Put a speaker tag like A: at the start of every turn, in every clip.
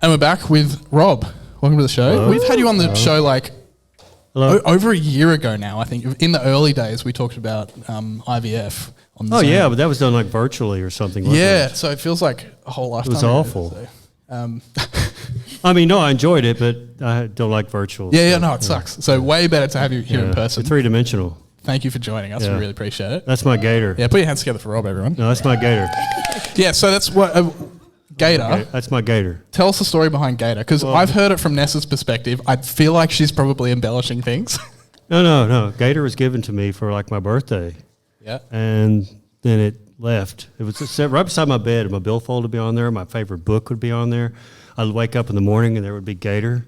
A: And we're back with Rob. Welcome to the show.
B: Hello.
A: We've had you on the show like
B: Hello.
A: over a year ago now, I think. In the early days, we talked about IVF on the
B: Oh,
A: Zoom.
B: yeah, but that was done like virtually or something. Wasn't
A: Yeah,
B: it?
A: so it feels like a whole lifetime.
B: was
A: ago,
B: awful.
A: so,
B: I mean, no, I enjoyed it, but I don't like virtual.
A: yeah, no, it sucks. So way better to have you here in
B: Yeah,
A: person.
B: it's three-dimensional.
A: Thank you for joining us. We
B: Yeah.
A: really appreciate it.
B: That's my gator.
A: Yeah, put your hands together for Rob, everyone.
B: No, that's my gator.
A: Yeah, so that's what... Gator.
B: Okay, that's my gator.
A: Tell us the story behind Gator, because I've heard it from Nessa's perspective. I feel like she's probably embellishing things.
B: No. Gator was given to me for like my birthday,
A: Yeah.
B: and then it left. It was set right beside my bed. My billfold would be on there. My favorite book would be on there. I'd wake up in the morning, and there would be Gator.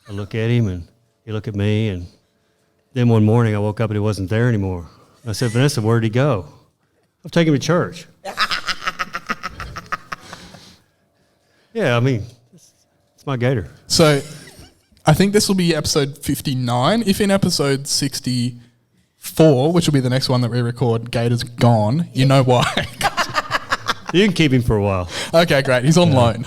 B: I'd look at him, and he'd look at me, and then one morning I woke up, and he wasn't there anymore. I said, Vanessa, where'd he go? I've taken him to church. Yeah, I mean, it's my gator.
A: So I think this will be episode 59. If in episode 64, which will be the next one that we record, Gator's gone, you know why.
B: You can keep him for a while.
A: Okay, great. He's on loan.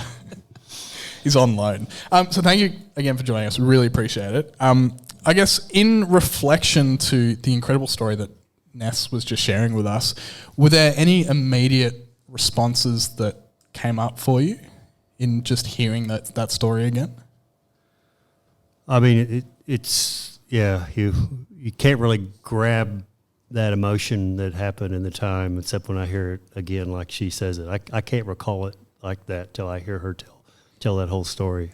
A: He's on loan. So thank you again for joining us. We really appreciate it. I guess in reflection to the incredible story that Ness was just sharing with us, were there any immediate responses that came up for you in just hearing that story again?
B: I mean, it's you can't really grab that emotion that happened in the time, except when I hear it again, like she says it. I can't recall it like that till I hear her tell that whole story.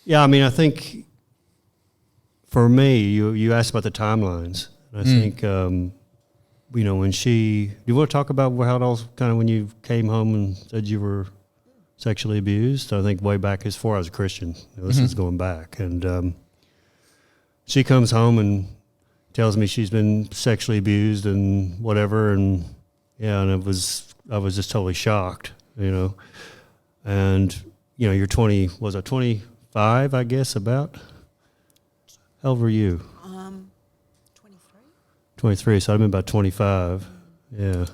B: Yeah, I mean, I think for me, you asked about the timelines. I think, when do you want to talk about how it all kind of when you came home and said you were sexually abused? I think way back as far as a Christian. This is going back. And she comes home and tells me she's been sexually abused and whatever. And yeah, and I was just totally shocked, And, you're 25, I guess, about? How old were you?
C: 23.
B: 23, so I've been about 25, yeah.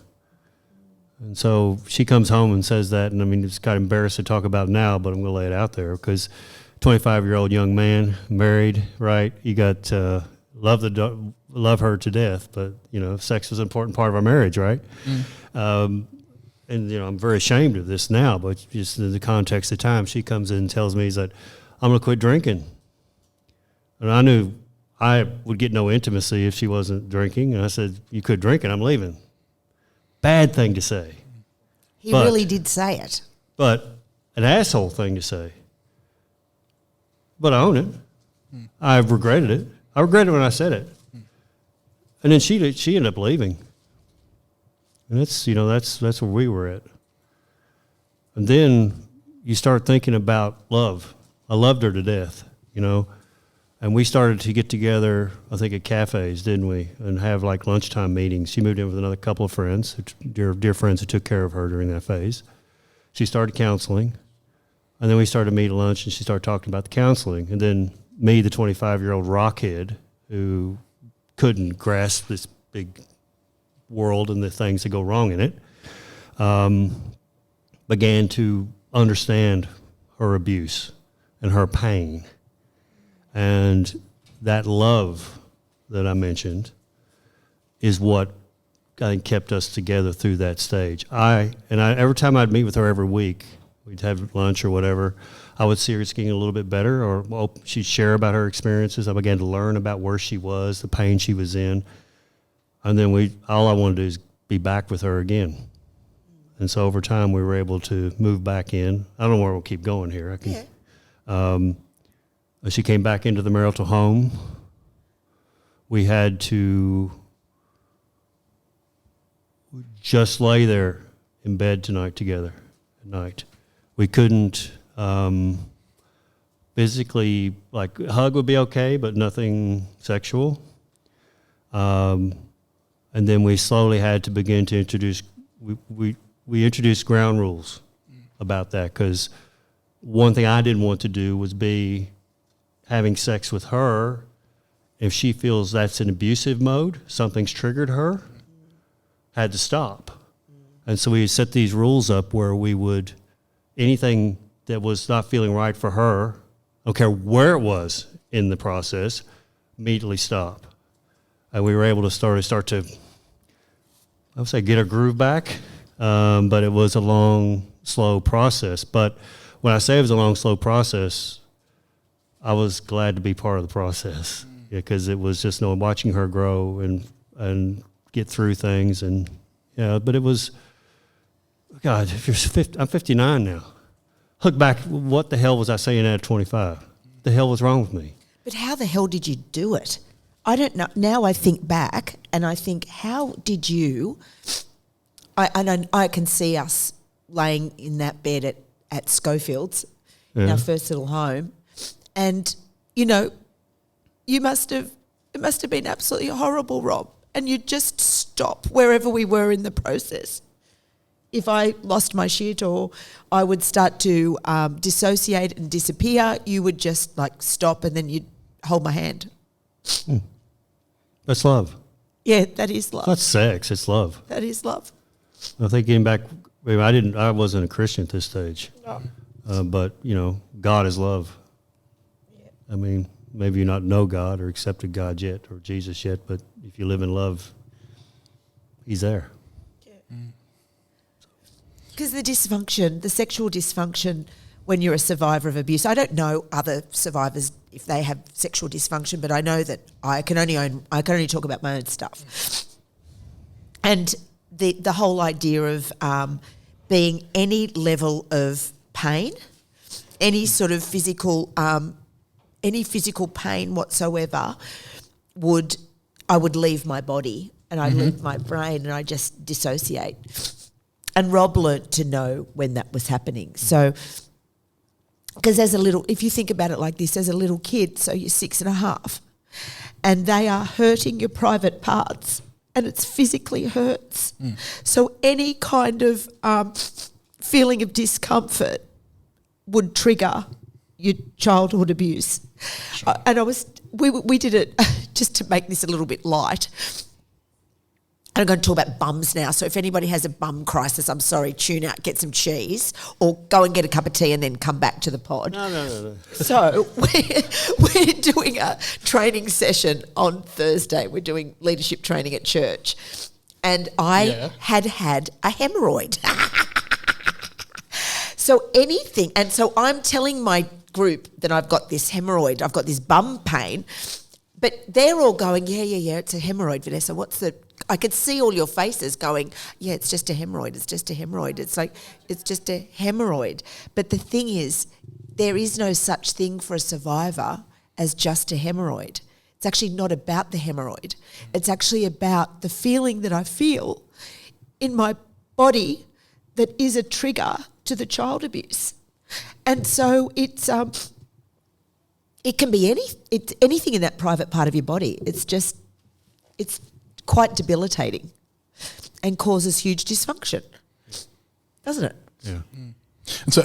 B: And so she comes home and says that, and I mean, it's kind of embarrassed to talk about now, but I'm going to lay it out there, because 25-year-old young man, married, right? You got love her to death, but, sex was an important part of our marriage, right? And, I'm very ashamed of this now, but just in the context of time, she comes in and tells me that I'm going to quit drinking. And I knew I would get no intimacy if she wasn't drinking. And I said, you quit drinking, I'm leaving. Bad thing to say.
C: He really did say it.
B: But an asshole thing to say. But I own it. I've regretted it. I regretted it when I said it. And then she ended up leaving. And that's where we were at. And then you start thinking about love. I loved her to death, And we started to get together, I think, at cafes, didn't we? And have like lunchtime meetings. She moved in with another couple of friends, dear friends who took care of her during that phase. She started counseling. And then we started to meet at lunch, and she started talking about the counseling. And then me, the 25-year-old rockhead who couldn't grasp this big world and the things that go wrong in it, began to understand her abuse and her pain. And that love that I mentioned is what I think kept us together through that stage. Every time I'd meet with her every week, we'd have lunch or whatever, I would see her getting a little bit better, or she'd share about her experiences. I began to learn about where she was, the pain she was in. And then all I wanted to do is be back with her again. And so over time, we were able to move back in. I don't know where we'll keep going here. She came back into the marital home. We had to just lay there in bed together at night. We couldn't physically, like, a hug would be okay, but nothing sexual. And then we slowly had to begin to introduce, we introduced ground rules about that, because one thing I didn't want to do was be having sex with her if she feels that's an abusive mode, something's triggered her, had to stop. And so we set these rules up where we would, anything that was not feeling right for her, I don't care where it was in the process, immediately stop. And we were able to start to, I would say, get our groove back. But it was a long, slow process. But when I say it was a long, slow process, I was glad to be part of the process, because it was just watching her grow and get through things. And yeah, but it was, God, if you're 50, I'm 59 now. Look back, what the hell was I saying at 25? The hell was wrong with me?
C: But how the hell did you do it? I don't know. Now I think back and I think, how did you? I can see us laying in that bed at Schofield's, in our first little home, and it must have been absolutely horrible, Rob. And you'd just stop wherever we were in the process. If I lost my shit or I would start to dissociate and disappear, you would just stop and then you'd hold my hand.
B: That's love.
C: Yeah, that is love.
B: It's not sex, it's love.
C: That is love.
B: I think getting back, I wasn't a Christian at this stage.
C: No.
B: But, God is love.
C: Yeah.
B: I mean, maybe you not know God or accepted God yet or Jesus yet, but if you live in love, He's there.
C: Because the sexual dysfunction when you're a survivor of abuse, I don't know other survivors if they have sexual dysfunction, but I know that I can only talk about my own stuff. And the whole idea of being any level of pain, any sort of physical pain whatsoever, I would leave my body and I'd leave my brain and I just dissociate. And Rob learnt to know when that was happening. So, because if you think about it like this, as a little kid, so you're 6.5, and they are hurting your private parts, and it's physically hurts. So any kind of feeling of discomfort would trigger your childhood abuse.
A: Sure.
C: And we did it just to make this a little bit light. I'm going to talk about bums now. So if anybody has a bum crisis, I'm sorry, tune out, get some cheese, or go and get a cup of tea and then come back to the pod.
B: No.
C: So we're doing a training session on Thursday. We're doing leadership training at church. And I had a hemorrhoid. So anything, and so I'm telling my group that I've got this hemorrhoid, I've got this bum pain, but they're all going, yeah, it's a hemorrhoid, Vanessa. I could see all your faces going, yeah, it's just a hemorrhoid. It's just a hemorrhoid. It's just a hemorrhoid. But the thing is, there is no such thing for a survivor as just a hemorrhoid. It's actually not about the hemorrhoid. It's actually about the feeling that I feel in my body that is a trigger to the child abuse. And so it can be anything in that private part of your body. It's quite debilitating and causes huge dysfunction, doesn't it?
B: Yeah.
A: And so,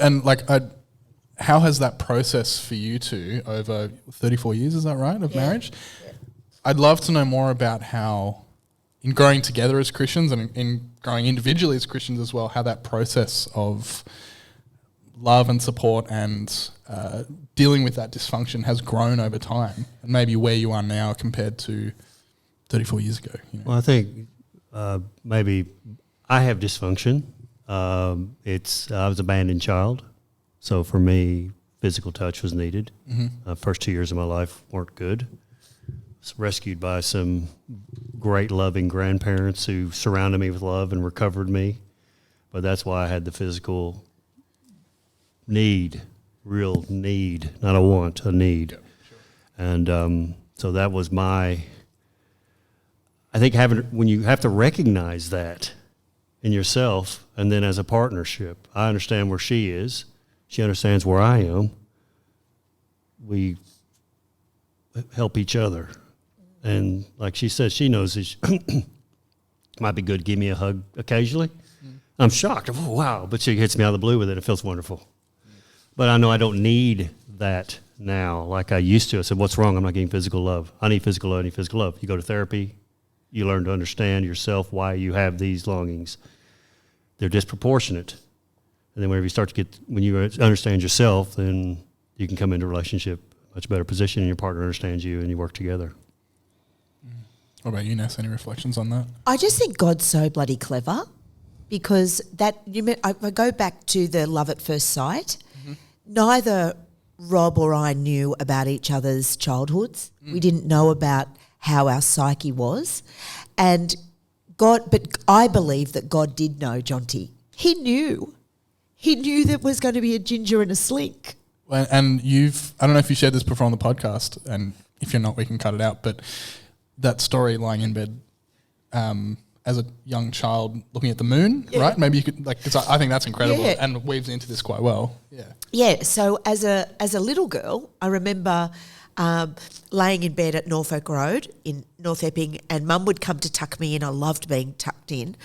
A: how has that process for you two over 34 years, is that right, of marriage? Yeah. I'd love to know more about how, in growing together as Christians and in growing individually as Christians as well, how that process of love and support and dealing with that dysfunction has grown over time, and maybe where you are now compared to 34 years ago.
B: Well, I think maybe I have dysfunction. I was an abandoned child, so for me, physical touch was needed. First 2 years of my life weren't good. Was rescued by some great, loving grandparents who surrounded me with love and recovered me, but that's why I had the physical need, real need, not a want, a need. Yep, sure. And so that was I think when you have to recognize that in yourself, and then as a partnership, I understand where she is, she understands where I am, we help each other. And like she says, she knows it might be good to give me a hug occasionally. I'm shocked, oh, wow, but she hits me out of the blue with it, it feels wonderful. But I know I don't need that now like I used to. I said, what's wrong? I'm not getting physical love. I need physical love, I need physical love. You go to therapy, you learn to understand yourself, why you have these longings. They're disproportionate. And then whenever you start to when you understand yourself, then you can come into a relationship much better position, and your partner understands you, and you work together.
A: What about you, Ness? Any reflections on that?
C: I just think God's so bloody clever, because I go back to the love at first sight. Neither Rob or I knew about each other's childhoods. We didn't know about how our psyche was. And but I believe that God did know Jonty. He knew. He knew there was going to be a ginger and a slink.
A: And I don't know if you shared this before on the podcast, and if you're not, we can cut it out, but that story lying in bed as a young child looking at the moon, right? Maybe you could, because I think that's incredible and weaves into this quite well. Yeah. Yeah,
C: so as a little girl, I remember laying in bed at Norfolk Road in North Epping, and Mum would come to tuck me in. I loved being tucked in.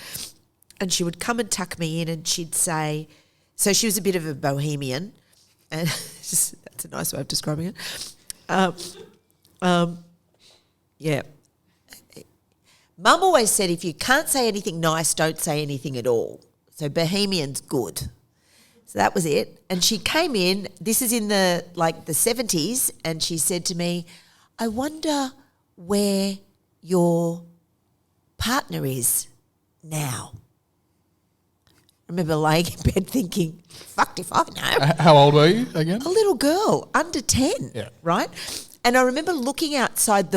C: And she would come and tuck me in, and she'd say, so she was a bit of a bohemian, and that's a nice way of describing it. Yeah. Mum always said, if you can't say anything nice, don't say anything at all. So bohemian's good. So that was it. And she came in, this is in the 70s, and she said to me, I wonder where your partner is now. I remember laying in bed thinking, fucked if I know.
A: How old were you again?
C: A little girl, under 10, right? And I remember looking outside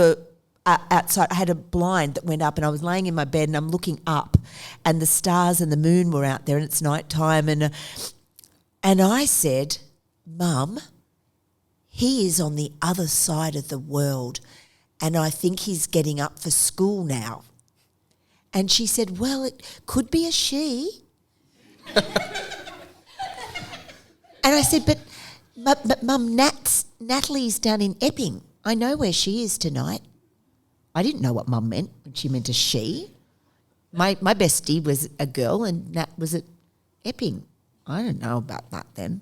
C: outside, I had a blind that went up, and I was laying in my bed and I'm looking up, and the stars and the moon were out there, and it's night time, and I said, Mum, he is on the other side of the world, and I think he's getting up for school now. And she said, well, it could be a she. And I said, but Mum, Natalie's down in Epping. I know where she is tonight. I didn't know what Mum meant when she meant a she. My bestie was a girl, and Nat was at Epping. I didn't know about that then.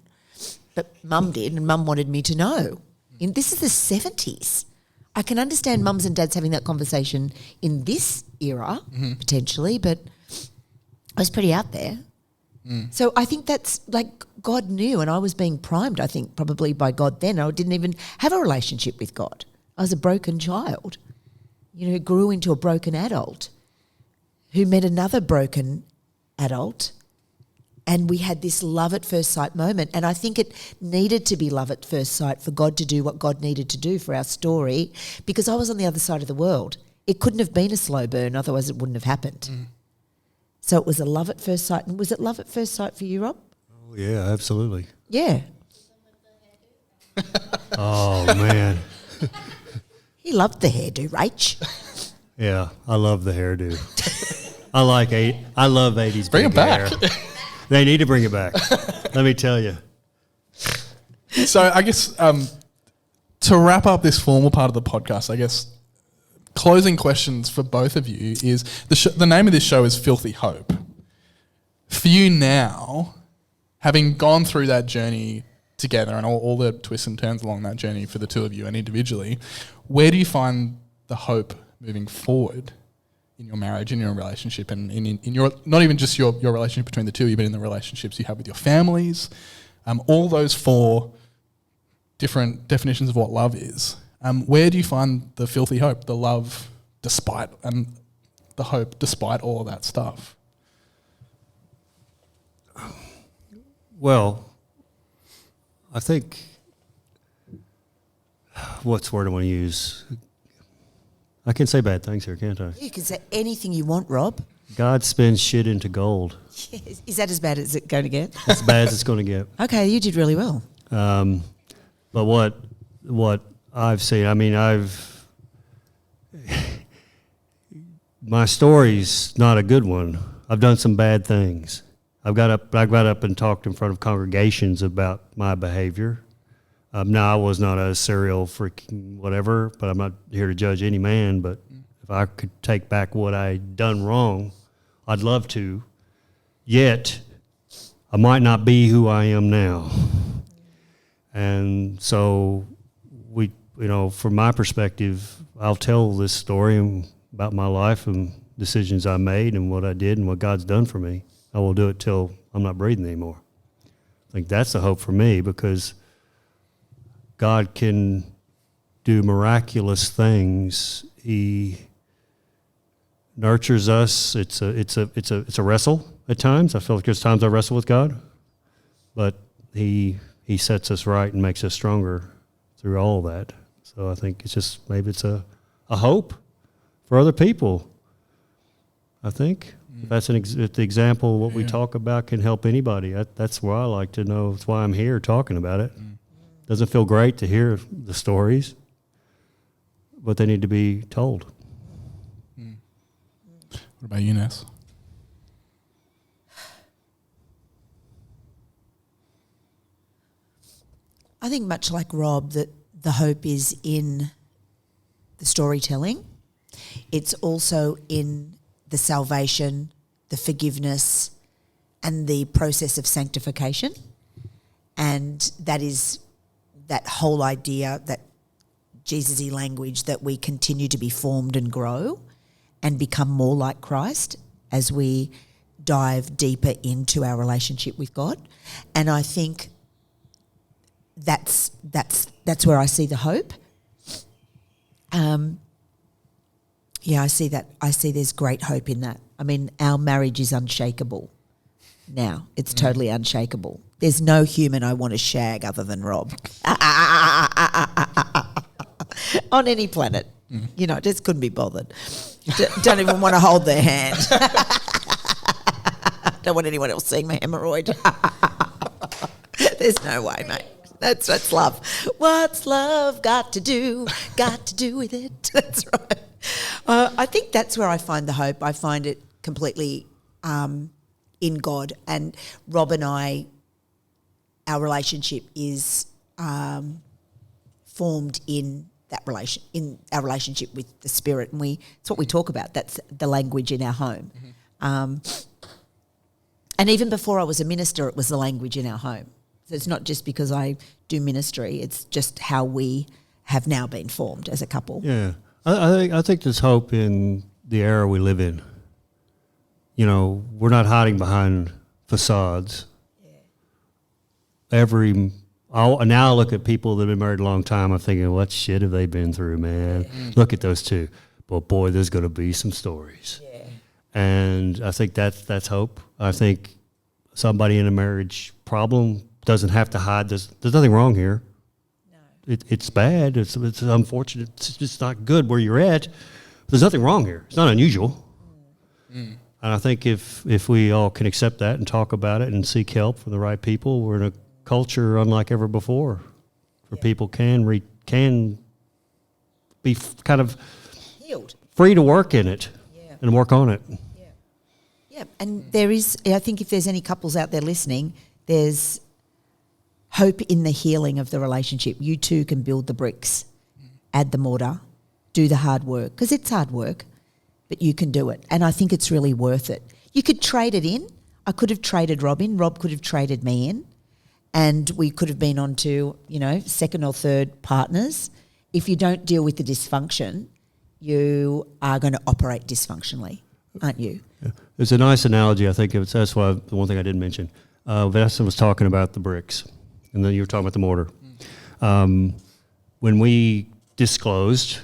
C: But Mum did, and Mum wanted me to know. And this is the 70s. I can understand mums and dads having that conversation in this era, potentially, but I was pretty out there. So I think that's God knew, and I was being primed, I think, probably by God then. I didn't even have a relationship with God. I was a broken child, who grew into a broken adult, who met another broken adult, and we had this love at first sight moment. And I think it needed to be love at first sight for God to do what God needed to do for our story, because I was on the other side of the world. It couldn't have been a slow burn, otherwise it wouldn't have happened. So it was a love at first sight. And was it love at first sight for you, Rob?
B: Oh, yeah, absolutely.
C: Yeah.
B: Oh, man.
C: He loved the hairdo, Rach.
B: Yeah, I love the hairdo. I love 80s
A: Bring
B: big
A: it back.
B: hair. They need to bring it back. Let me tell you.
A: So I guess to wrap up this formal part of the podcast, I guess closing questions for both of you is the name of this show is Filthy Hope. For you now, having gone through that journey together and all the twists and turns along that journey for the two of you and individually, where do you find the hope moving forward in your marriage, in your relationship, and in your, not even just your relationship between the two of you, but in the relationships you have with your families, all those four different definitions of what love is. Where do you find the filthy hope, the love despite, and the hope despite all of that stuff?
B: Well, I think, what's the word I want to use? I can say bad things here, can't I?
C: You can say anything you want, Rob.
B: God spins shit into gold.
C: Yes. Is that as bad as it's going to get?
B: As bad as it's going to get.
C: Okay, you did really well.
B: But what I've seen, I mean, my story's not a good one. I've done some bad things. I got up and talked in front of congregations about my behavior. Now, I was not a serial freaking whatever, but I'm not here to judge any man. But if I could take back what I'd done wrong, I'd love to. Yet, I might not be who I am now. And so, from my perspective, I'll tell this story about my life and decisions I made and what I did and what God's done for me. I will do it till I'm not breathing anymore. I think that's the hope for me, because God can do miraculous things. He nurtures us. It's a wrestle at times. I feel like there's times I wrestle with God, but He sets us right and makes us stronger through all that. So I think it's just, maybe it's a hope for other people. I think if that's if the example, what we talk about can help anybody. That's why I like to know. That's why I'm here talking about it. Doesn't feel great to hear the stories, but they need to be told.
A: What about you, Ness?
C: I think much like Rob, that the hope is in the storytelling. It's also in the salvation, the forgiveness, and the process of sanctification. And that is that whole idea, that Jesus-y language, that we continue to be formed and grow and become more like Christ as we dive deeper into our relationship with God. And I think that's where I see the hope. I see that. I see there's great hope in that. I mean, our marriage is unshakable now. It's totally unshakable. There's no human I want to shag other than Rob on any planet. You know, just couldn't be bothered. Don't even want to hold their hand. Don't want anyone else seeing my hemorrhoid. There's no way, mate. That's love. What's love got to do with it? That's right. I think that's where I find the hope. I find it completely in God. And Rob and I, our relationship is formed in our relationship with the Spirit, and it's what we talk about. That's the language in our home. And even before I was a minister, it was the language in our home. So it's not just because I do ministry; it's just how we have now been formed as a couple.
B: Yeah, I think there's hope in the era we live in. You know, we're not hiding behind facades. Yeah. Now I look at people that have been married a long time, I'm thinking, what shit have they been through, man? Look at those two. But boy, there's going to be some stories. Yeah. And I think that's hope. I think somebody in a marriage problem doesn't have to hide. There's nothing wrong here. No. It's bad. It's unfortunate. It's just not good where you're at. There's nothing wrong here. It's not unusual. And I think if we all can accept that and talk about it and seek help from the right people, we're in a culture unlike ever before, where people can be kind of
C: healed,
B: free to work in it and work on it.
C: Yeah, and there is, I think if there's any couples out there listening, there's hope in the healing of the relationship. You two can build the bricks, add the mortar, do the hard work, because it's hard work, but you can do it. And I think it's really worth it. You could trade it in. I could have traded Rob in. Rob could have traded me in. And we could have been on to, second or third partners. If you don't deal with the dysfunction, you are going to operate dysfunctionally, aren't you?
B: Yeah. There's a nice analogy, I think. That's why the one thing I didn't mention. Vanessa was talking about the bricks, and then you were talking about the mortar. When we disclosed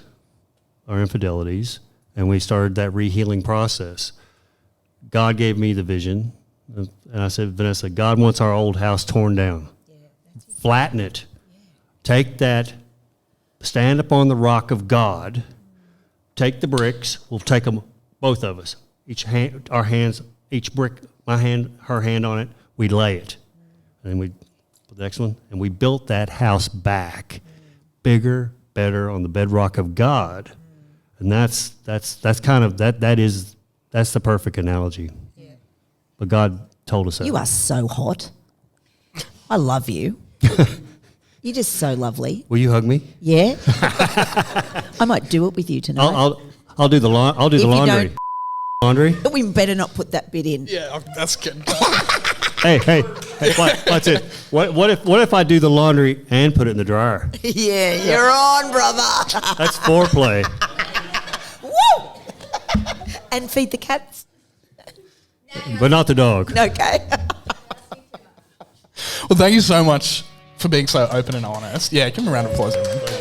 B: our infidelities and we started that re-healing process, God gave me the vision. And I said, Vanessa, God wants our old house torn down. Flatten it. Take that, stand upon the rock of God, take the bricks, we'll take them, both of us, each brick, my hand, her hand on it, we lay it. And then we put the next one, and we built that house back, bigger, better, on the bedrock of God. And that's kind of, that's the perfect analogy. But God told us that.
C: You are so hot. I love you. You're just so lovely.
B: Will you hug me?
C: Yeah. I might do it with you tonight.
B: I'll do the laundry. Laundry.
C: We better not put that bit in.
A: Yeah, that's getting
B: Hey, what's it? What if I do the laundry and put it in the dryer?
C: Yeah, you're on, brother.
B: That's foreplay.
C: Woo! And feed the cats.
B: But not the dog.
C: Okay.
A: Well, thank you so much for being so open and honest. Yeah, give him a round of applause, everyone.